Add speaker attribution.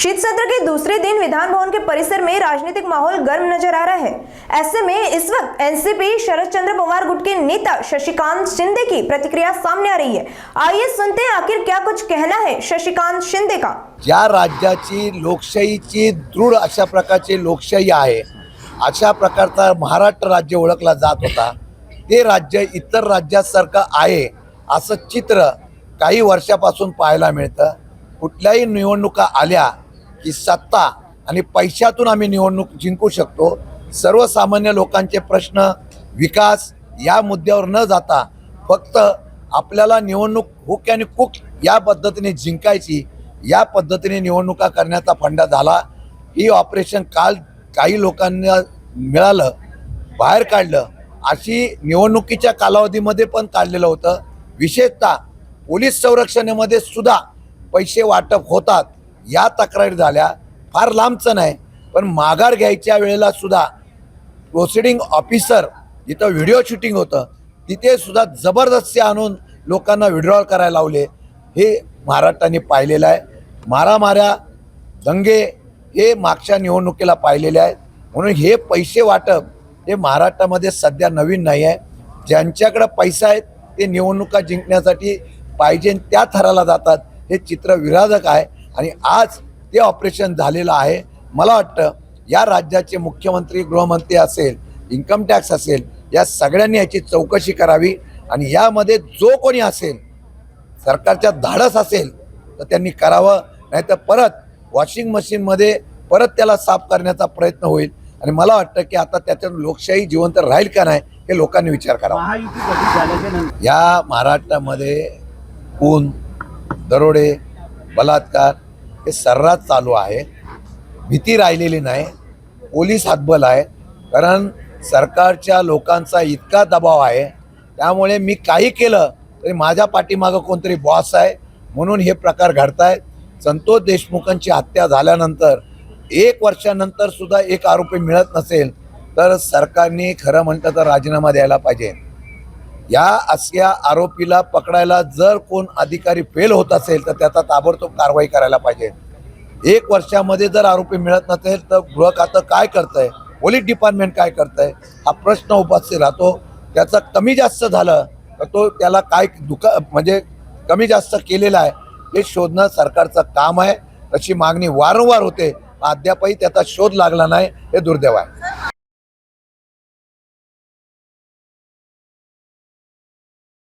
Speaker 1: शीत सत्र के दूसरे दिन विधान भवन के परिसर में राजनीतिक माहौल गर्म नजर आ रहा है। ऐसे में इस वक्त एनसीपी शरद चंद्र पवार गुट के नेता शशिकांत शिंदे की प्रतिक्रिया सामने आ रही है। आइए सुनते हैं आखिर क्या कुछ कहना है शशिकांत शिंदे का।
Speaker 2: ज्या राज्याची लोकशाहीची दृढ अशा प्रकारची लोकशाही आहे, अशा प्रकारचा महाराष्ट्र राज्य ओळखला जात होता, ते राज्य इतर राज्यासारखं आहे असं चित्र काही वर्षापासून पाहायला मिळतं। कुठल्याही निवडणुका आल्या की सत्ता आणि पैशातून आम्ही निवडणूक जिंकू शकतो। सर्वसामान्य लोकांचे प्रश्न, विकास या मुद्द्यावर न जाता फक्त आपल्याला निवडणूक हुक आणि कुक या पद्धतीने जिंकायची, या पद्धतीने निवडणुका करण्याचा फंडा झाला। ही ऑपरेशन काल काही लोकांना मिळालं, बाहेर काढलं, अशी निवडणुकीच्या कालावधीमध्ये पण काढलेलं होतं। विशेषतः पोलीस संरक्षणामध्ये सुद्धा पैसे वाटप होतात या तक्रारी झाल्या। फार लांबचं नाही, पण माघार घ्यायच्या वेळेला सुद्धा प्रोसिडिंग ऑफिसर जिथं व्हिडिओ शूटिंग होतं तिथे सुद्धा जबरदस्ती आणून लोकांना विड्रॉल करायला लावले। हे महाराष्ट्राने पाहिलेलं आहे। मारामाऱ्या, दंगे हे मागच्या निवडणुकीला पाहिलेले आहेत। म्हणून हे पैसे वाटप हे महाराष्ट्रामध्ये सध्या नवीन नाही आहे। ज्यांच्याकडे पैसा आहे ते निवडणुका जिंकण्यासाठी पाहिजे त्या थराला जातात, हे चित्र विराजक आहे आणि आज ते ऑपरेशन झालेलं आहे। मला वाटतं या राज्याचे मुख्यमंत्री, गृहमंत्री असेल, इन्कम टॅक्स असेल, या सगळ्यांनी याची चौकशी करावी आणि यामध्ये जो कोणी असेल, सरकारच्या धाडस असेल तर त्यांनी करावं, नाहीतर परत वॉशिंग मशीनमध्ये परत त्याला साफ करण्याचा प्रयत्न होईल। आणि मला वाटतं की आता त्याच्यातून लोकशाही जिवंत राहील का नाही हे लोकांनी विचार करावा। या महाराष्ट्रामध्ये खून, दरोडे, बलात्कार हे सर्रास चालू आहे। भीती राहिलेली नाही, पोलीस हातबल आहे, कारण सरकारच्या लोकांचा इतका दबाव आहे। त्यामुळे मी काही केलं तरी माझ्या पाठीमागं कोणतरी बॉस आहे, म्हणून हे प्रकार घडतायत। संतोष देशमुखांची हत्या झाल्यानंतर 1 वर्षानंतर सुद्धा एक आरोपी मिळत नसेल तर सरकारने खरं म्हणतं तर राजीनामा द्यायला पाहिजे। या अशा आरोपीला पकडायला जर कोण अधिकारी फेल होत असेल तर त्याचा ताबडतोब कारवाई करायला पाहिजे। 1 वर्षामध्ये जर आरोपी मिळत नसेल तर गृह खातं काय करतंय, पोलीस डिपार्टमेंट काय करतंय, हा प्रश्न उपस्थित राहतो। त्याचं कमी जास्त झालं तर तो त्याला काय म्हणजे कमी जास्त केलेलं आहे हे शोधणं सरकारचं काम आहे। तशी मागणी वारंवार होते, अद्यापही त्याचा शोध लागला नाही, हे दुर्दैव आहे।